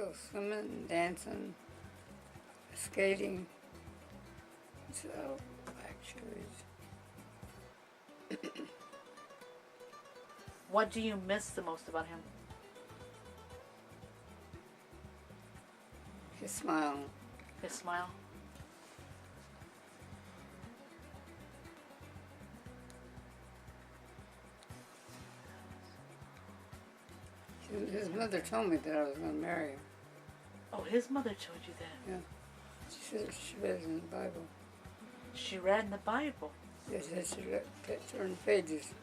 go swimming, dancing, skating. So, actually, What do you miss the most about him? his smile. His smile. His mother told me that I was going to marry him. Oh, his mother told you that. Yeah. She said she read it in the Bible. She read in the Bible. Yes, she turned pages.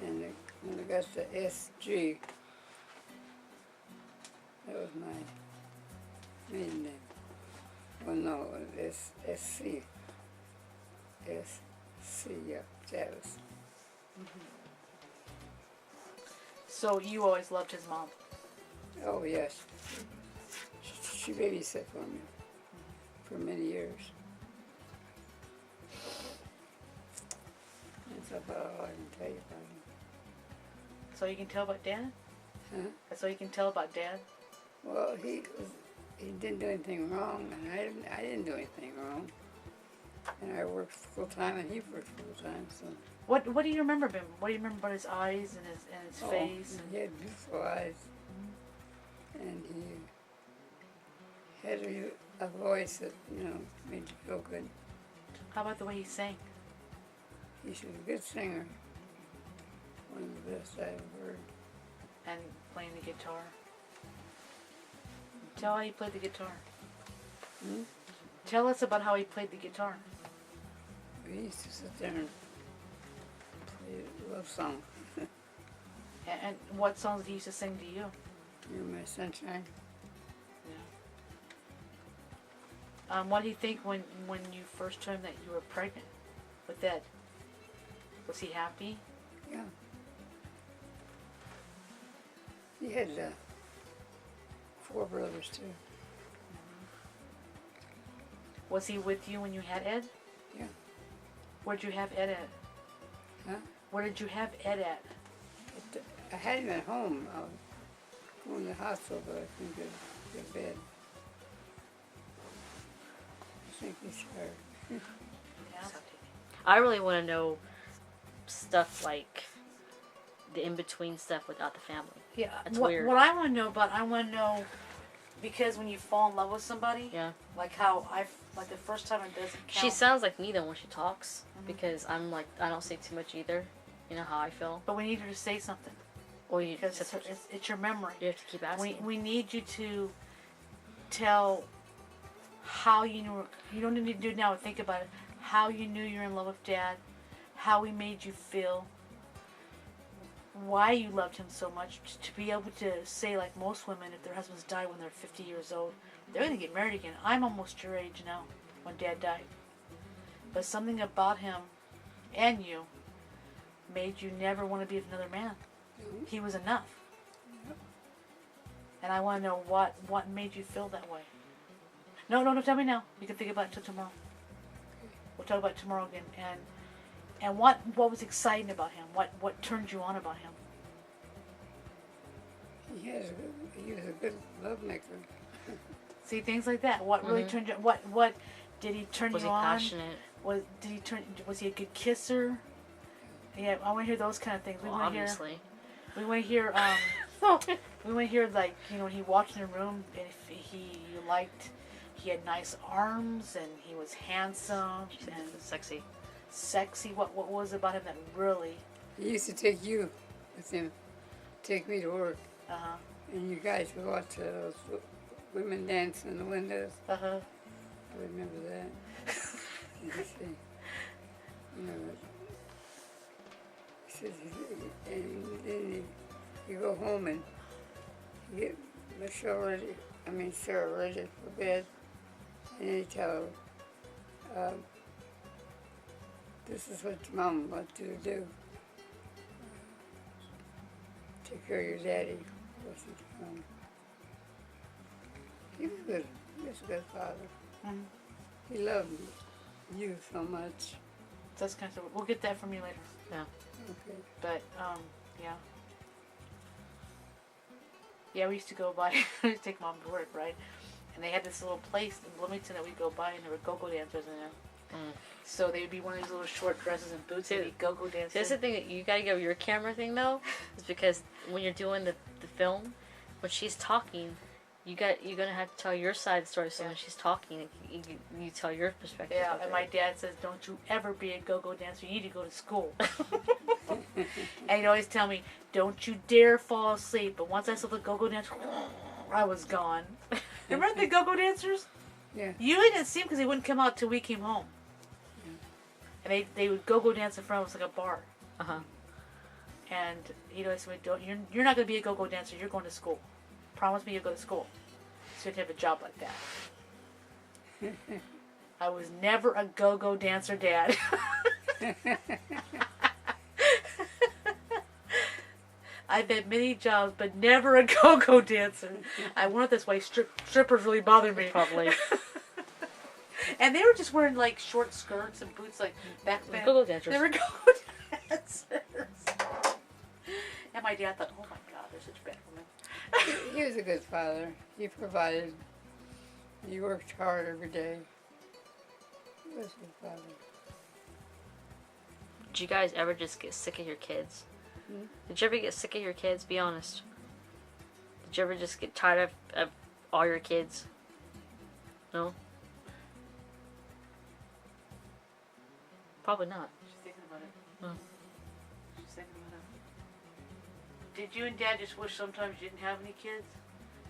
And when I got to SG, that was my maiden name. Well, no, it's SC. SC, yeah, Travis. So you always loved his mom. Oh, yes. She babysat for me for many years. That's about all I can tell you about him. So you can tell about Dad? Huh? That's all you can tell about Dad? Well, he didn't do anything wrong, and I didn't do anything wrong. And I worked full time, and he worked full time. So. What do you remember of him? What do you remember about his eyes and his face? He had beautiful eyes, and he had a voice that made you feel good. How about the way he sang? He's a good singer. One of the best I ever heard. And playing the guitar. Tell how he played the guitar. Hmm? Tell us about how he played the guitar. We used to sit there and play a love song. And what songs did he used to sing to you? You're my sunshine. Yeah. What do you think when you first told him that you were pregnant with Ed? Was he happy? Yeah. He had 4 brothers too. Was he with you when you had Ed? Yeah. Where'd you have Ed at? Huh? Where did you have Ed at? I had him at home. I was going to the hospital, but I couldn't get to bed. I think he's tired. Yeah. I really want to know stuff like the in-between stuff without the family. Yeah. That's what, weird. What I want to know, because when you fall in love with somebody, Yeah. like how like the first time it doesn't count. She sounds like me though when she talks, because I'm like, I don't say too much either. You know how I feel. But we need her to say something. Or you Because just have to, it's your memory. you have to keep asking. We need you to tell how you knew. You don't need to do it now. Think about it. How you knew you were in love with Dad. How he made you feel. Why you loved him so much. To be able to say, like most women, if their husbands die when they're 50 years old, they're going to get married again. I'm almost your age now when Dad died. But something about him and you made you never want to be with another man. He was enough. And I want to know what made you feel that way. No, don't tell me now. You can think about it until tomorrow. We'll talk about it tomorrow again. And what was exciting about him? What turned you on about him? He was a good love maker. See, things like that. What really turned you? What did he turn was you he on? passionate? Was he a good kisser? Yeah, I want to hear those kind of things. Well, obviously. We want to hear. We want to hear, like, when he walked in the room and if he had nice arms and he was handsome and Sexy. sexy. What was it about him that really? He used to take you with him, take me to work, Uh-huh. and you guys would watch those women dance in the windows. Uh-huh. I remember that. And he said, he says, and then you go home and you get Sarah ready for bed, and you tell her, this is what your mom wants you to do. Take care of your daddy. He was good. He was a good father. Mm-hmm. He loved you so much. That's kind of. We'll get that from you later. Yeah. Okay. But yeah. Yeah, we used to go by, we used to take Mom to work, right? And they had this little place in Bloomington that we'd go by, and there were go-go dancers in there. Mm. So they would be one of these little short dresses and boots, and be go-go dancers. That's the thing that you gotta go your camera thing though, is because when you're doing the film, when she's talking, you're gonna have to tell your side of the story. So when she's talking, you tell your perspective. Yeah, of and it. my dad says, don't you ever be a go-go dancer. You need to go to school. And he'd always tell me, don't you dare fall asleep. But once I saw the go-go dancer, I was gone. Remember the go-go dancers? Yeah. You didn't see them because they wouldn't come out till we came home. And they would go-go dance in front of us like a bar. Uh-huh. And he'd always say, you're not going to be a go-go dancer. You're going to school. Promise me you'll go to school. So you'd have a job like that. I was never a go-go dancer, Dad. I've had many jobs, but never a go-go dancer. I wonder if that's why strippers really bothered me. Probably. And they were just wearing like short skirts and boots, like back then. Go-go dancers. They were go-go dancers. And my dad thought, oh my God, they're such bad women. He was a good father. He provided. He worked hard every day. He was a good father. Did you guys ever just get sick of your kids? Hmm? Did you ever get sick of your kids? Be honest. Did you ever just get tired of all your kids? No? Probably not. She's thinking about it. Oh. She's thinking about it. Did you and Dad just wish sometimes you didn't have any kids?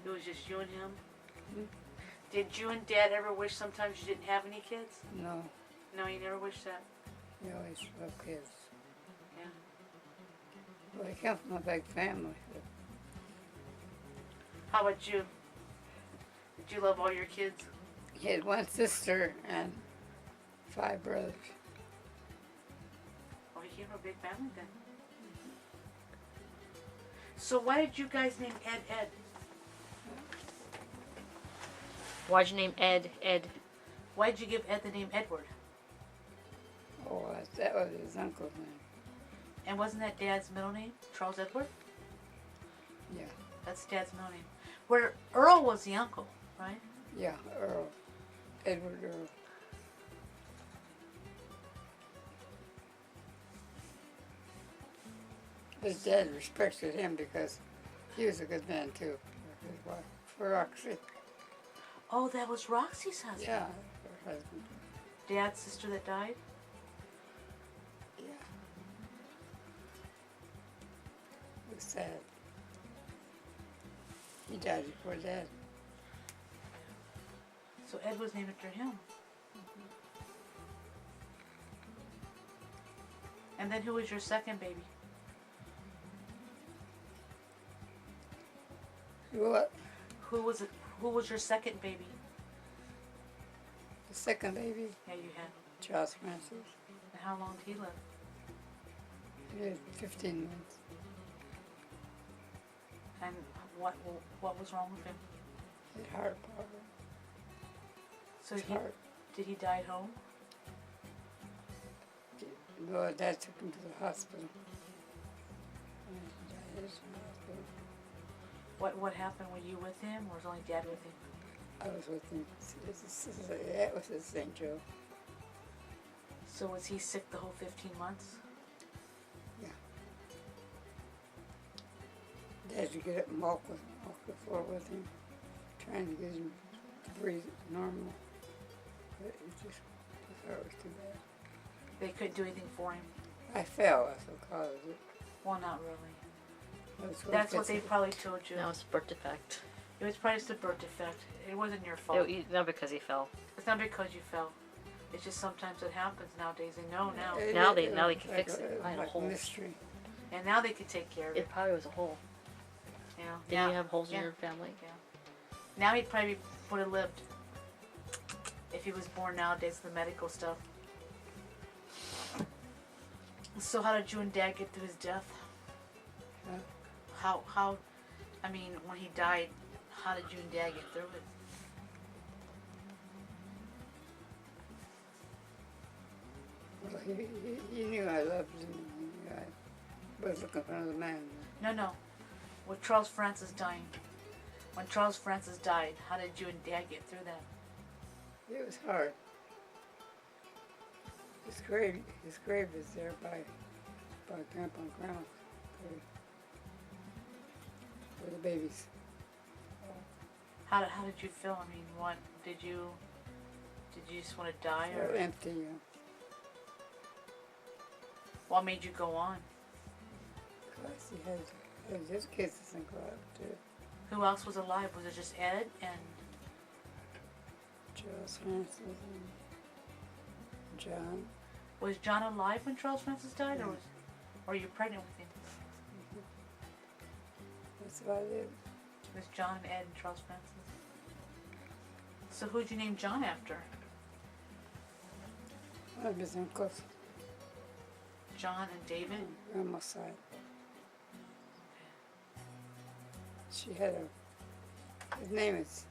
It was just you and him? Hmm? Did you and Dad ever wish sometimes you didn't have any kids? No, No, you never wished that? he always loved kids. Yeah. Well, he come from a big family. How about you? Did you love all your kids? He had one sister and 5 brothers. Oh, he came from a big family then. So why did you guys name Ed? Why'd you name Ed? Why did you give Ed the name Edward? Oh, that was his uncle's name. And wasn't that Dad's middle name? Charles Edward? Yeah, That's Dad's middle name. Where Earl was the uncle, right? yeah, Earl. Edward Earl. His dad respected him because he was a good man too. For his wife, for Roxy. Oh, that was Roxy's husband. Yeah, her husband. Dad's sister that died? Yeah. It was sad. He died before Dad. So Ed was named after him. And then who was your second baby? What? Who was your second baby? The second baby, Yeah, you had. Charles Francis. And how long did he live? He had 15 months. And what was wrong with him? He had heart problem. So His he heart. did he die at home? Well, Dad took him to the hospital. And he died in the hospital. What happened? Were you with him, or was only Dad with him? I was with him. That was his St. Joe. So was he sick the whole 15 months? Yeah. Dad would get up and walk the floor with him, trying to get him to breathe normal. But it just, I thought it was too bad. They couldn't do anything for him. I fell, that's what caused it. Well, not really. That's That's what they probably told you. That was a birth defect. It was probably just a birth defect. It wasn't your fault. Not because he fell. It's not because you fell. It's just sometimes it happens nowadays. They know now. Now they can fix it. I had a Like hole. mystery. And now they can take care of it. It probably was a hole. You know? Did now, you have holes in yeah. your family? Now he probably would have lived if he was born nowadays with the medical stuff. So how did you and Dad get through his death? Huh? How, I mean, when he died, how did you and Dad get through it? Well, he knew I loved him. I was looking for another man. No. With Charles Francis dying, When Charles Francis died, how did you and Dad get through that? It was hard. His grave is there by Grandpa and Grandma, for the babies. How did you feel? I mean, what did you just want to die, or Empty, what made you go on? Because he had his kids to think about too. Who else was alive? Was it just Ed and Charles Francis and John. was John alive when Charles Francis died, Yeah. or were you pregnant with him? That's about it. It was John and Ed and Charles Francis. So who'd you name John after? One of his uncles, John and David? Grandma's side. She had his name is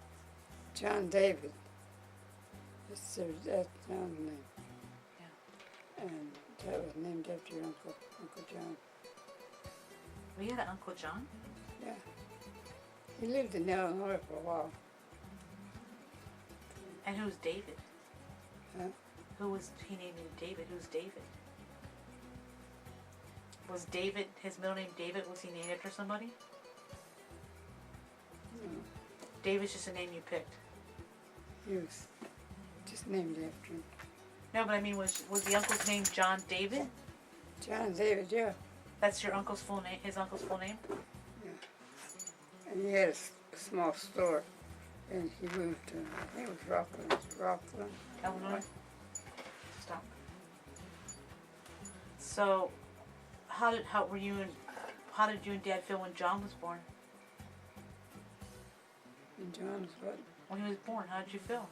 John David. That's John's name. Yeah. And that was named after your Uncle John. We had an Uncle John? Yeah. He lived in Illinois for a while. And who's David? Huh? Who was he named David? Who's David? Was David, his middle name David, was he named after somebody? No, David's just a name you picked. he was just named after him. No, but I mean, was the uncle's name John David? John David, yeah. That's your uncle's full name, his uncle's full name? And he had a small store. And he moved to, I think it was Rockland. Illinois? Stop. So, how did you and Dad feel when John was born? And John was what? When he was born, how did you feel?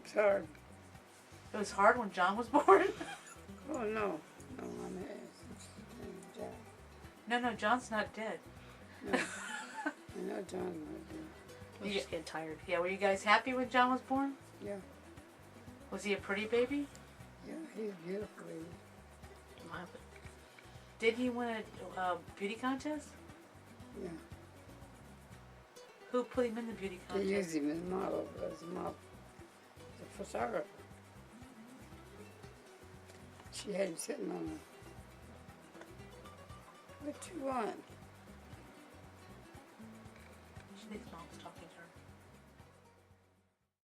It's hard. It was hard when John was born? Oh, no. No, I mean, it's John. No, John's not dead. No. I know John's not there. I was just getting tired. Yeah, were you guys happy when John was born? Yeah. Was he a pretty baby? Yeah, he's beautiful. What happened? Did he win a beauty contest? Yeah. Who put him in the beauty They contest? used him as a model, as a photographer. She had him sitting on a... What you want? She thinks Mom.